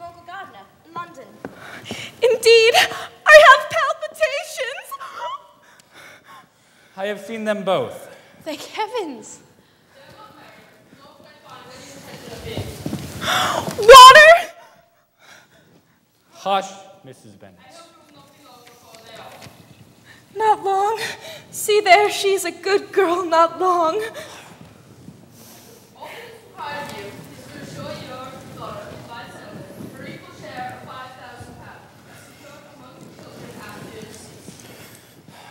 Uncle Gardner in London. Indeed, I have palpitations. I have seen them both. Thank heavens. Water! Hush, Mrs. Bennet. Not long. See there, she's a good girl, not long. All that is required of you is to assure your daughter by settlement for equal share of £5,000, secured among the children after your decease.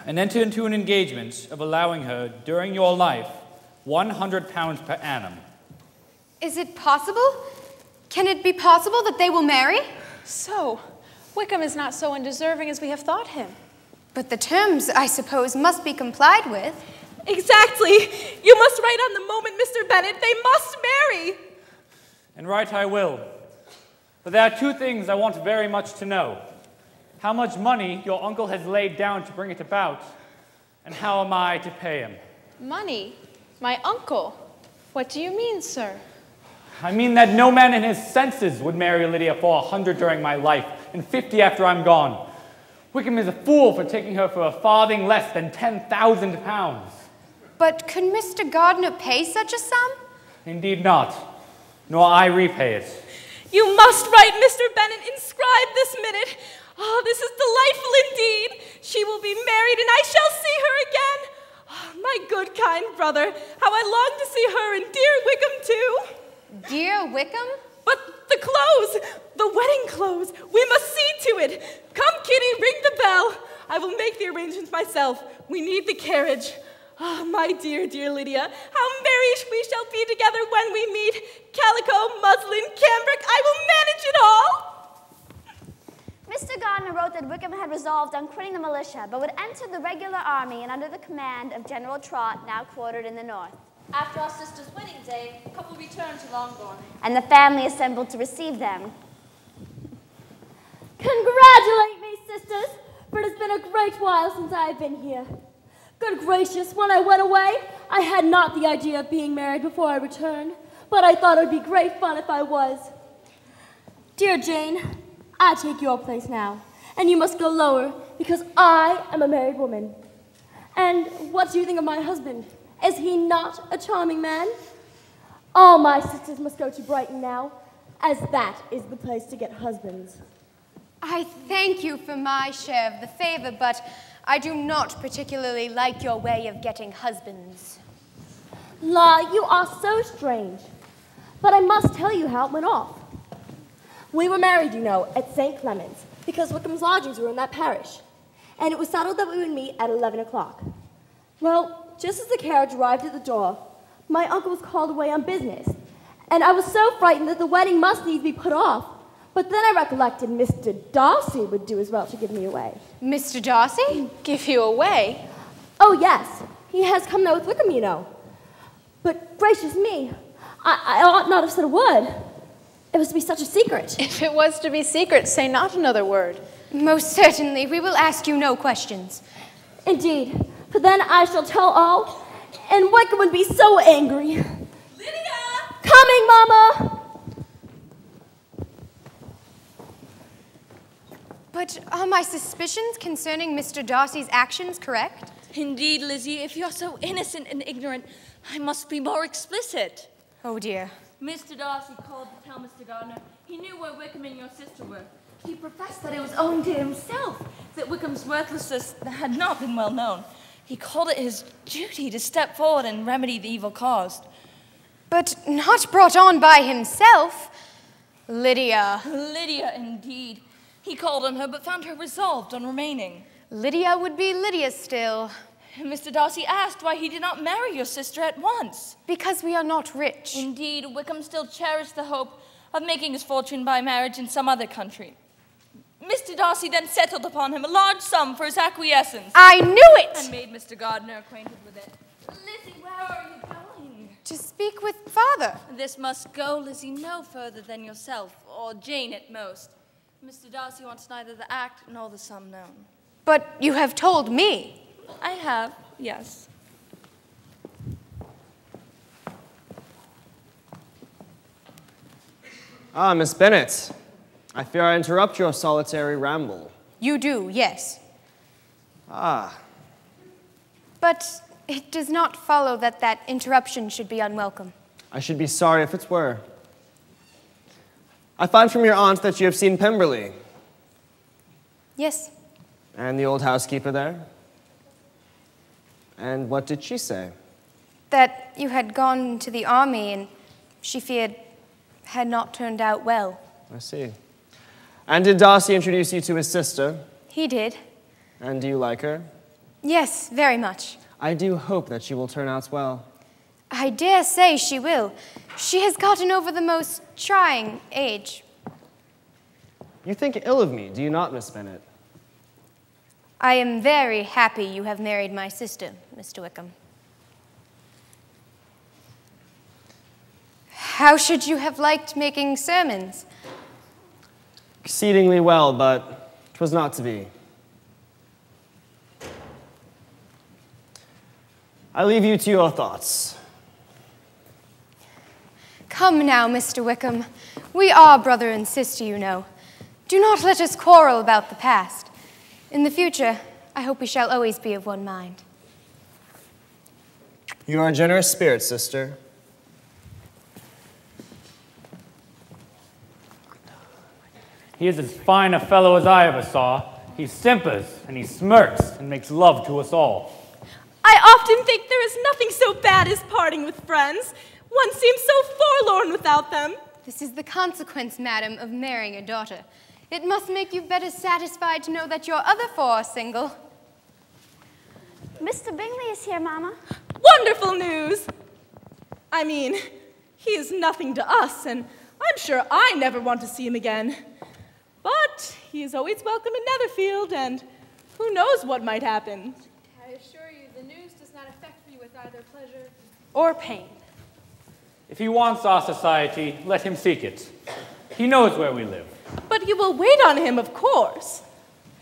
And enter into an engagement of allowing her, during your life, £100 per annum. Is it possible? Can it be possible that they will marry? So, Wickham is not so undeserving as we have thought him. But the terms, I suppose, must be complied with. Exactly. You must write on the moment, Mr. Bennet. They must marry. And right I will. But there are two things I want very much to know. How much money your uncle has laid down to bring it about, and how am I to pay him? Money? My uncle? What do you mean, sir? I mean that no man in his senses would marry Lydia for 100 during my life, and 50 after I'm gone. Wickham is a fool for taking her for a farthing less than £10,000. But could Mr. Gardner pay such a sum? Indeed not, nor I repay it. You must write, Mr. Bennet. Inscribe this minute. Oh, this is delightful indeed. She will be married, and I shall see her again. Oh, my good, kind brother, how I long to see her and dear Wickham, too. Dear Wickham? But the clothes, the wedding clothes, we must see to it. Come, Kitty, ring the bell. I will make the arrangements myself. We need the carriage. Ah, my dear, dear Lydia, how merry we shall be together when we meet. Calico, muslin, cambric, I will manage it all. Mr. Gardner wrote that Wickham had resolved on quitting the militia, but would enter the regular army and under the command of General Trott, now quartered in the north. After our sister's wedding day, the couple returned to Longbourn. And the family assembled to receive them. Congratulate me, sisters, for it has been a great while since I have been here. Good gracious, when I went away, I had not the idea of being married before I returned, but I thought it would be great fun if I was. Dear Jane, I take your place now, and you must go lower, because I am a married woman. And what do you think of my husband? Is he not a charming man? All my sisters must go to Brighton now, as that is the place to get husbands. I thank you for my share of the favor, but I do not particularly like your way of getting husbands. La, you are so strange. But I must tell you how it went off. We were married, you know, at St. Clement's, because Wickham's lodgings were in that parish. And it was settled that we would meet at 11 o'clock. Well, just as the carriage arrived at the door, my uncle was called away on business, and I was so frightened that the wedding must needs be put off. But then I recollected Mr. Darcy would do as well to give me away. Mr. Darcy? Give you away? Oh, yes. He has come there with Wickham, you know. But gracious me, I ought not have said a word. It was to be such a secret. If it was to be secret, say not another word. Most certainly. We will ask you no questions. Indeed. For then I shall tell all, and Wickham would be so angry. Lydia! Coming, Mama! But are my suspicions concerning Mr. Darcy's actions correct? Indeed, Lizzie, if you're so innocent and ignorant, I must be more explicit. Oh, dear. Mr. Darcy called to tell Mr. Gardner he knew where Wickham and your sister were. He professed that it was owing to himself that Wickham's worthlessness had not been well known. He called it his duty to step forward and remedy the evil caused. But not brought on by himself. Lydia. Lydia, indeed. He called on her, but found her resolved on remaining. Lydia would be Lydia still. Mr. Darcy asked why he did not marry your sister at once. Because we are not rich. Indeed, Wickham still cherished the hope of making his fortune by marriage in some other country. Mr. Darcy then settled upon him a large sum for his acquiescence. I knew it! And made Mr. Gardner acquainted with it. Lizzie, where are you going? To speak with father. This must go, Lizzie, no further than yourself, or Jane at most. Mr. Darcy wants neither the act nor the sum known. But you have told me. I have, yes. Ah, Miss Bennet. I fear I interrupt your solitary ramble. You do, yes. Ah. But it does not follow that that interruption should be unwelcome. I should be sorry if it were. I find from your aunt that you have seen Pemberley. Yes. And the old housekeeper there? And what did she say? That you had gone to the army and she feared had not turned out well. I see. And did Darcy introduce you to his sister? He did. And do you like her? Yes, very much. I do hope that she will turn out well. I dare say she will. She has gotten over the most trying age. You think ill of me, do you not, Miss Bennet? I am very happy you have married my sister, Mr. Wickham. How should you have liked making sermons? Exceedingly well, but 'twas not to be. I leave you to your thoughts. Come now, Mr. Wickham. We are brother and sister, you know. Do not let us quarrel about the past. In the future, I hope we shall always be of one mind. You are a generous spirit, sister. He is as fine a fellow as I ever saw. He simpers and he smirks and makes love to us all. I often think there is nothing so bad as parting with friends. One seems so forlorn without them. This is the consequence, madam, of marrying a daughter. It must make you better satisfied to know that your other four are single. Mr. Bingley is here, Mama. Wonderful news! I mean, he is nothing to us, and I'm sure I never want to see him again. But he is always welcome in Netherfield, and who knows what might happen. I assure you, the news does not affect me with either pleasure or pain. If he wants our society, let him seek it. He knows where we live. But you will wait on him, of course.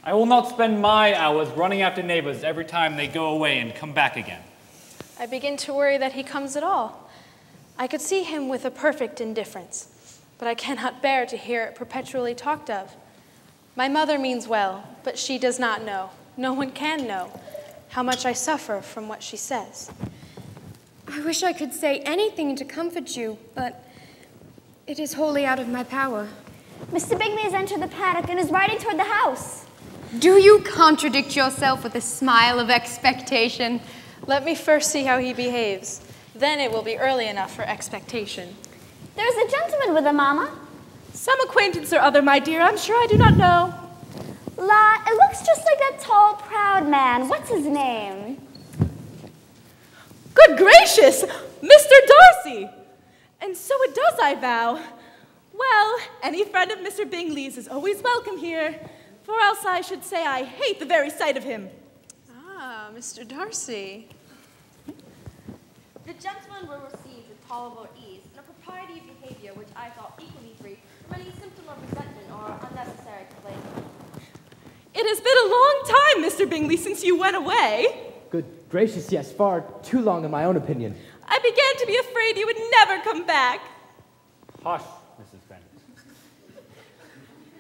I will not spend my hours running after neighbors every time they go away and come back again. I begin to worry that he comes at all. I could see him with a perfect indifference, but I cannot bear to hear it perpetually talked of. My mother means well, but she does not know. No one can know how much I suffer from what she says. I wish I could say anything to comfort you, but it is wholly out of my power. Mr. Bingley has entered the paddock and is riding toward the house. Do you contradict yourself with a smile of expectation? Let me first see how he behaves. Then it will be early enough for expectation. There's a gentleman with him, Mama. Some acquaintance or other, my dear. I'm sure I do not know. La, it looks just like that tall, proud man. What's his name? Good gracious, Mr. Darcy! And so it does, I vow. Well, any friend of Mr. Bingley's is always welcome here, for else I should say I hate the very sight of him. Ah, Mr. Darcy. The gentleman were received with tolerable ease, and a propriety of behavior which I thought equally free from any symptom of resentment or unnecessary complaint. It has been a long time, Mr. Bingley, since you went away. Good gracious, yes, far too long in my own opinion. I began to be afraid you would never come back. Hush, Mrs. Bennet.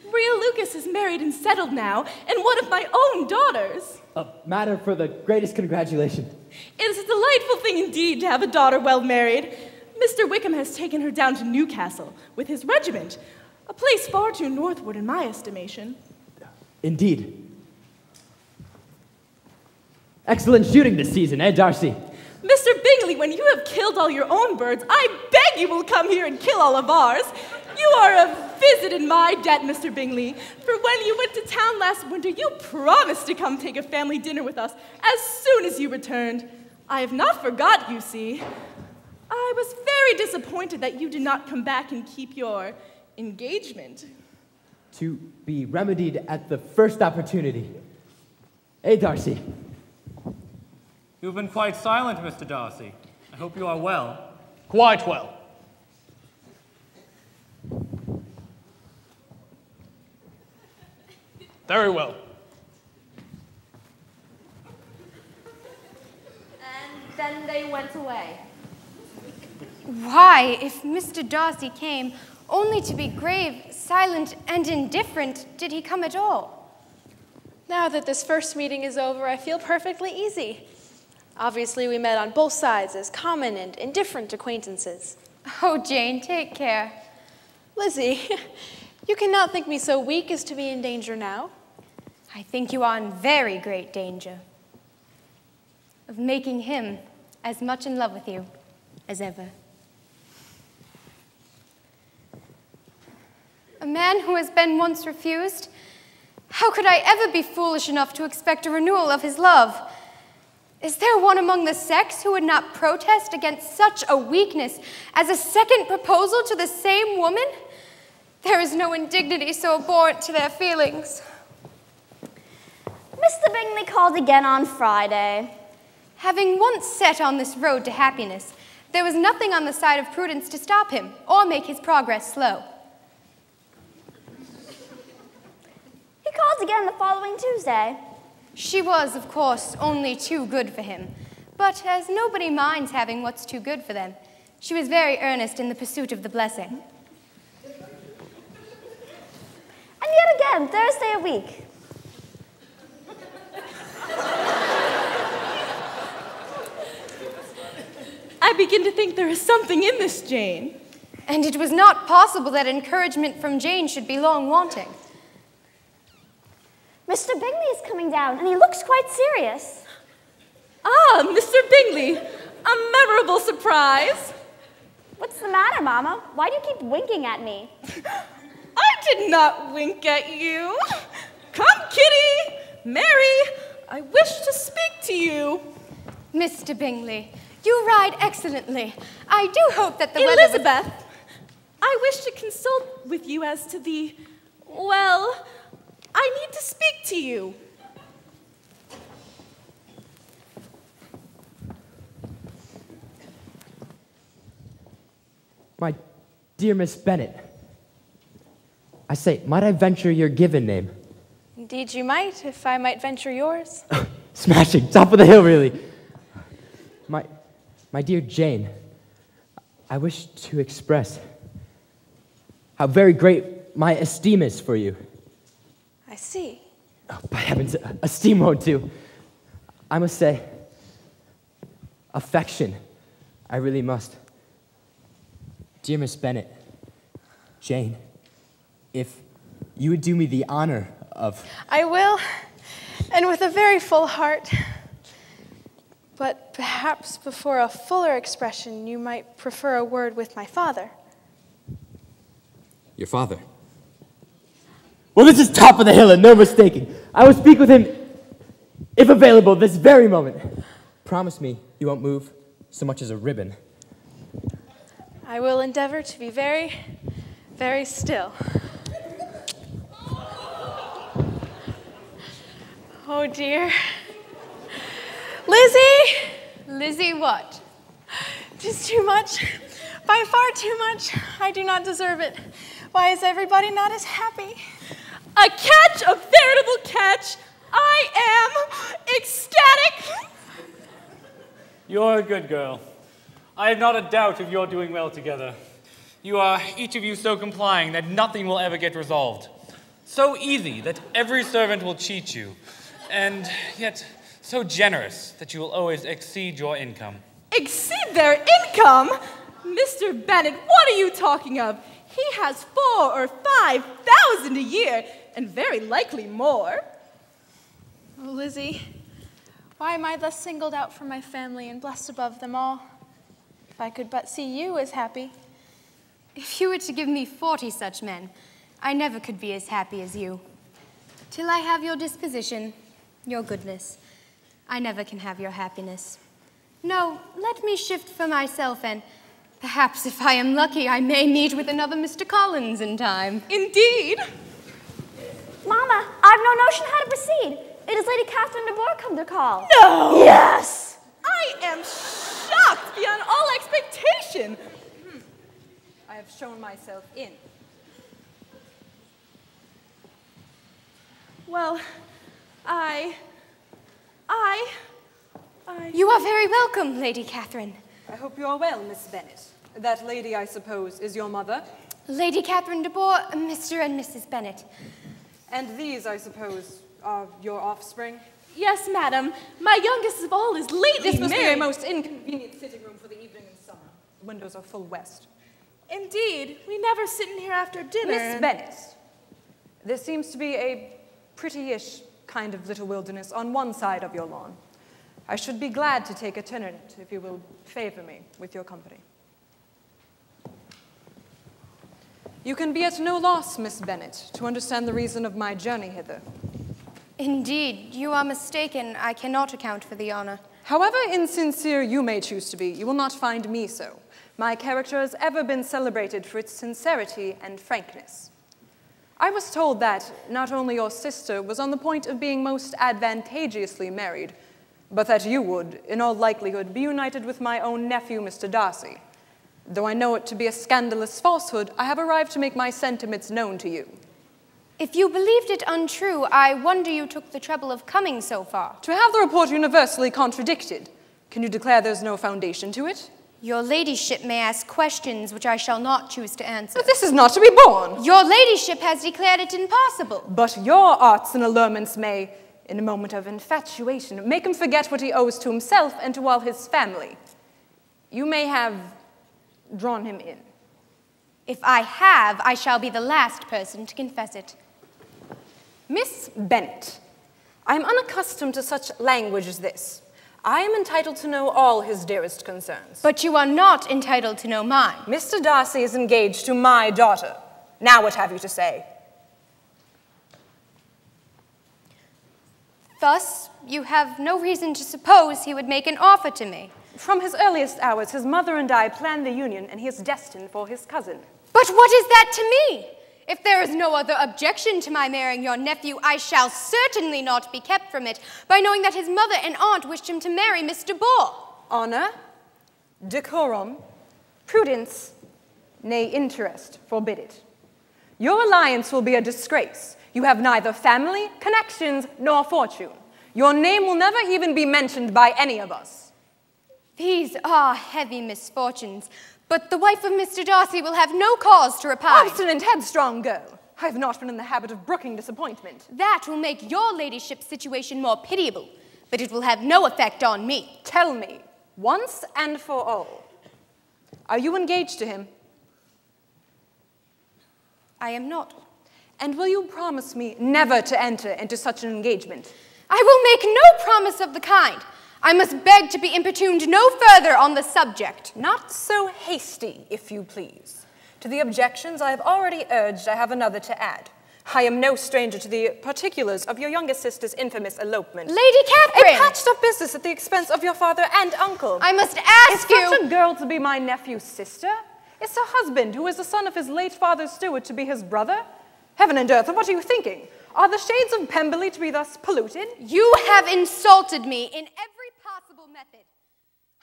Maria Lucas is married and settled now, and one of my own daughters. A matter for the greatest congratulation. It is a delightful thing indeed to have a daughter well married. Mr. Wickham has taken her down to Newcastle with his regiment, a place far too northward in my estimation. Indeed. Excellent shooting this season, eh, Darcy? Mr. Bingley, when you have killed all your own birds, I beg you will come here and kill all of ours. You are a visit in my debt, Mr. Bingley. For when you went to town last winter, you promised to come take a family dinner with us as soon as you returned. I have not forgot, you see. I was very disappointed that you did not come back and keep your engagement. To be remedied at the first opportunity. Eh, Darcy? You have been quite silent, Mr. Darcy. I hope you are well. Quite well. Very well. And then they went away. Why, if Mr. Darcy came only to be grave, silent and indifferent did he come at all? Now that this first meeting is over, I feel perfectly easy. Obviously, we met on both sides as common and indifferent acquaintances. Oh, Jane, take care. Lizzie, you cannot think me so weak as to be in danger now. I think you are in very great danger of making him as much in love with you as ever. A man who has been once refused? How could I ever be foolish enough to expect a renewal of his love? Is there one among the sex who would not protest against such a weakness as a second proposal to the same woman? There is no indignity so abhorrent to their feelings. Mr. Bingley called again on Friday. Having once set on this road to happiness, there was nothing on the side of prudence to stop him or make his progress slow. He called again the following Tuesday. She was, of course, only too good for him, but as nobody minds having what's too good for them, she was very earnest in the pursuit of the blessing. And yet again, Thursday a week. I begin to think there is something in this, Jane. And it was not possible that encouragement from Jane should be long wanting. Mr. Bingley is coming down, and he looks quite serious. Ah, Mr. Bingley, a memorable surprise. What's the matter, Mama? Why do you keep winking at me? I did not wink at you. Come, Kitty, Mary, I wish to speak to you. Mr. Bingley, you ride excellently. I do hope that the Elizabeth, I wish to consult with you as to the, well, I need to speak to you. My dear Miss Bennet, I say, might I venture your given name? Indeed you might, if I might venture yours. Smashing, top of the hill, really. My dear Jane, I wish to express how very great my esteem is for you. I see. Oh, by heavens, esteem won't do. I must say, affection, I really must. Dear Miss Bennet, Jane, if you would do me the honor of... I will, and with a very full heart. But perhaps before a fuller expression, you might prefer a word with my father. Your father? Well, this is top of the hill and no mistaking. I will speak with him, if available, this very moment. Promise me you won't move so much as a ribbon. I will endeavor to be very, very still. Oh, dear. Lizzie! Lizzie what? Just too much. By far too much. I do not deserve it. Why is everybody not as happy? A catch, a veritable catch. I am ecstatic. You're a good girl. I have not a doubt of your doing well together. You are each of you so complying that nothing will ever get resolved. So easy that every servant will cheat you. And yet so generous that you will always exceed your income. Exceed their income? Mr. Bennet, what are you talking of? He has 4,000 or 5,000 a year, and very likely more. Oh, Lizzie, why am I thus singled out from my family and blessed above them all? If I could but see you as happy. If you were to give me 40 such men, I never could be as happy as you. Till I have your disposition, your goodness, I never can have your happiness. No, let me shift for myself, and perhaps if I am lucky, I may meet with another Mr. Collins in time. Indeed. Mama, I've no notion how to proceed. It is Lady Catherine de Bourgh come to call. No! Yes! I am shocked beyond all expectation. I have shown myself in. Well, You are very welcome, Lady Catherine. I hope you are well, Miss Bennet. That lady, I suppose, is your mother? Lady Catherine de Bourgh, Mr. and Mrs. Bennet. And these, I suppose, are your offspring? Yes, madam. My youngest of all is lately This must married. be a most inconvenient sitting room for the evening in summer. The windows are full west. Indeed, we never sit in here after dinner. Miss Bennet, there seems to be a pretty-ish kind of little wilderness on one side of your lawn. I should be glad to take a turn in it if you will favor me with your company. You can be at no loss, Miss Bennet, to understand the reason of my journey hither. Indeed, you are mistaken. I cannot account for the honor. However insincere you may choose to be, you will not find me so. My character has ever been celebrated for its sincerity and frankness. I was told that not only your sister was on the point of being most advantageously married, but that you would, in all likelihood, be united with my own nephew, Mr. Darcy. Though I know it to be a scandalous falsehood, I have arrived to make my sentiments known to you. If you believed it untrue, I wonder you took the trouble of coming so far. To have the report universally contradicted, can you declare there's no foundation to it? Your ladyship may ask questions which I shall not choose to answer. But this is not to be borne. Your ladyship has declared it impossible. But your arts and allurements may, in a moment of infatuation, make him forget what he owes to himself and to all his family. You may have drawn him in. If I have, I shall be the last person to confess it. Miss Bennet, I am unaccustomed to such language as this. I am entitled to know all his dearest concerns. But you are not entitled to know mine. Mr. Darcy is engaged to my daughter. Now what have you to say? Thus, you have no reason to suppose he would make an offer to me. From his earliest hours, his mother and I planned the union, and he is destined for his cousin. But what is that to me? If there is no other objection to my marrying your nephew, I shall certainly not be kept from it by knowing that his mother and aunt wished him to marry Miss de Bourgh. Honor, decorum, prudence, nay, interest forbid it. Your alliance will be a disgrace. You have neither family, connections, nor fortune. Your name will never even be mentioned by any of us. These are heavy misfortunes, but the wife of Mr. Darcy will have no cause to repine. Obstinate, headstrong girl. I have not been in the habit of brooking disappointment. That will make your ladyship's situation more pitiable, but it will have no effect on me. Tell me, once and for all, are you engaged to him? I am not. And will you promise me never to enter into such an engagement? I will make no promise of the kind. I must beg to be importuned no further on the subject. Not so hasty, if you please. To the objections I have already urged, I have another to add. I am no stranger to the particulars of your youngest sister's infamous elopement. Lady Catherine! A patched-up business at the expense of your father and uncle. I must ask you... Is such a girl to be my nephew's sister? Is her husband, who is the son of his late father's steward, to be his brother? Heaven and earth, what are you thinking? Are the shades of Pemberley to be thus polluted? You have insulted me in every possible method.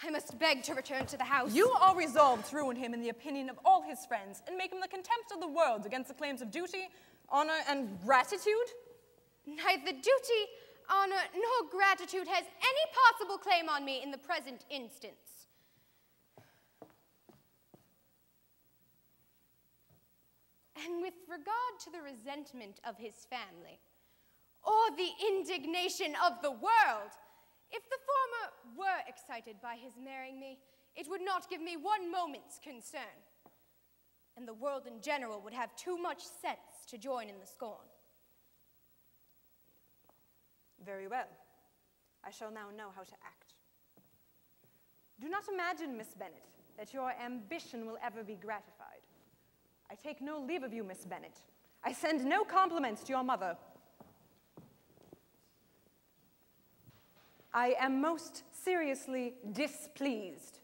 I must beg to return to the house. You are resolved to ruin him in the opinion of all his friends and make him the contempt of the world against the claims of duty, honor, and gratitude? Neither duty, honor, nor gratitude has any possible claim on me in the present instance. And with regard to the resentment of his family, or the indignation of the world, if the former were excited by his marrying me, it would not give me one moment's concern, and the world in general would have too much sense to join in the scorn. Very well. I shall now know how to act. Do not imagine, Miss Bennet, that your ambition will ever be gratified. I take no leave of you, Miss Bennet. I send no compliments to your mother. I am most seriously displeased.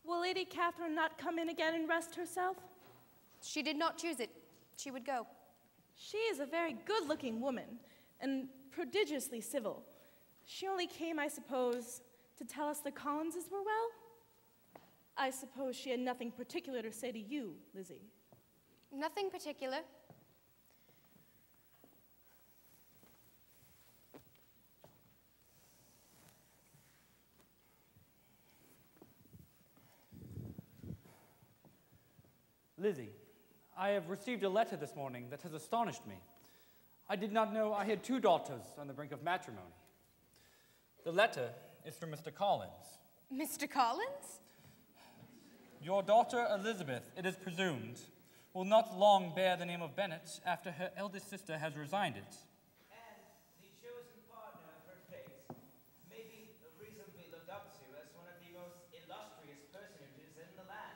Will Lady Catherine not come in again and rest herself? She did not choose it. She would go. She is a very good-looking woman, and prodigiously civil. She only came, I suppose, to tell us the Collinses were well? I suppose she had nothing particular to say to you, Lizzie. Nothing particular. Lizzie, I have received a letter this morning that has astonished me. I did not know I had 2 daughters on the brink of matrimony. The letter is from Mr. Collins. Mr. Collins? Your daughter Elizabeth, it is presumed, will not long bear the name of Bennet after her eldest sister has resigned it. And the chosen partner of her fate may be reasonably looked up to as one of the most illustrious personages in the land.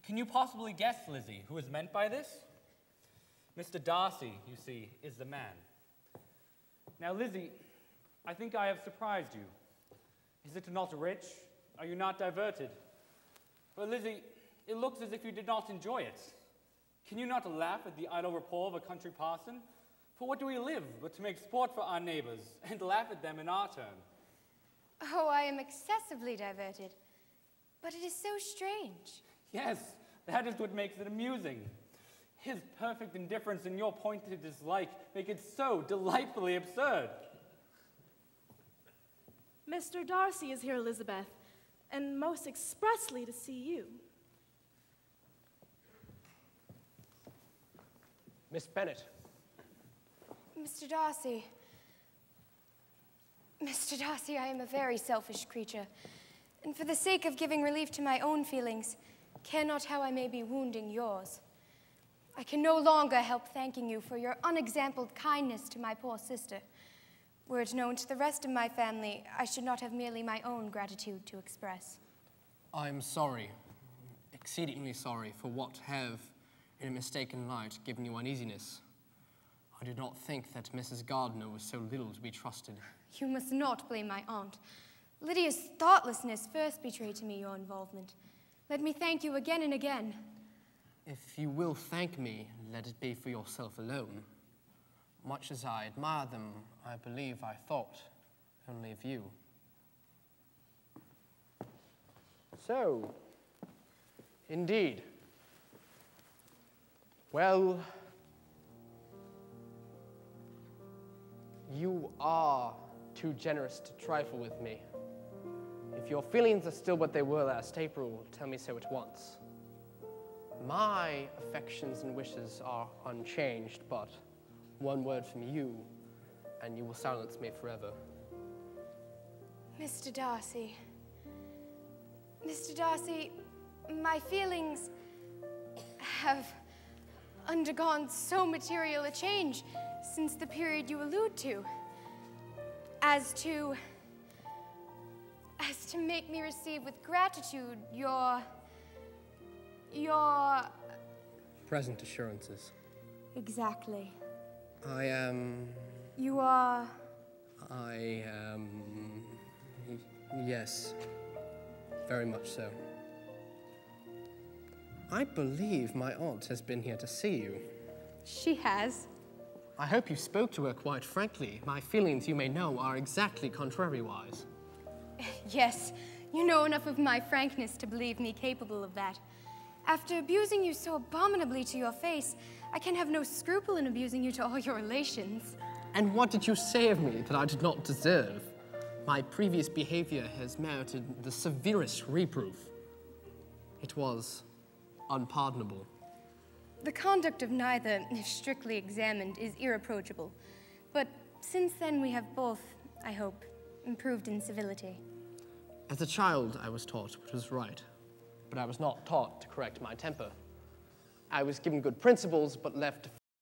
Can you possibly guess, Lizzie, who is meant by this? Mr. Darcy, you see, is the man. Now, Lizzie, I think I have surprised you. Is it not rich? Are you not diverted? But Lizzie, it looks as if you did not enjoy it. Can you not laugh at the idle rapport of a country parson? For what do we live but to make sport for our neighbors and laugh at them in our turn? Oh, I am excessively diverted. But it is so strange. Yes, that is what makes it amusing. His perfect indifference and your pointed dislike make it so delightfully absurd. Mr. Darcy is here, Elizabeth, and most expressly to see you. Miss Bennet. Mr. Darcy. Mr. Darcy, I am a very selfish creature, and for the sake of giving relief to my own feelings, care not how I may be wounding yours. I can no longer help thanking you for your unexampled kindness to my poor sister. Were it known to the rest of my family, I should not have merely my own gratitude to express. I'm sorry, exceedingly sorry, for what have, in a mistaken light, given you uneasiness. I did not think that Mrs. Gardiner was so little to be trusted. You must not blame my aunt. Lydia's thoughtlessness first betrayed to me your involvement. Let me thank you again and again. If you will thank me, let it be for yourself alone. Much as I admire them, I believe I thought only of you. So, indeed. Well, you are too generous to trifle with me. If your feelings are still what they were last April, tell me so at once. My affections and wishes are unchanged, but one word from you, and you will silence me forever. Mr. Darcy. Mr. Darcy, my feelings have undergone so material a change since the period you allude to, as to make me receive with gratitude your Present assurances. Exactly. I am... You are... I am... Yes, very much so. I believe my aunt has been here to see you. She has. I hope you spoke to her quite frankly. My feelings, you may know, are exactly contrariwise. Yes, you know enough of my frankness to believe me capable of that. After abusing you so abominably to your face, I can have no scruple in abusing you to all your relations. And what did you say of me that I did not deserve? My previous behavior has merited the severest reproof. It was unpardonable. The conduct of neither, if strictly examined, is irreproachable. But since then we have both, I hope, improved in civility. As a child, I was taught what was right. But I was not taught to correct my temper. I was given good principles, but left to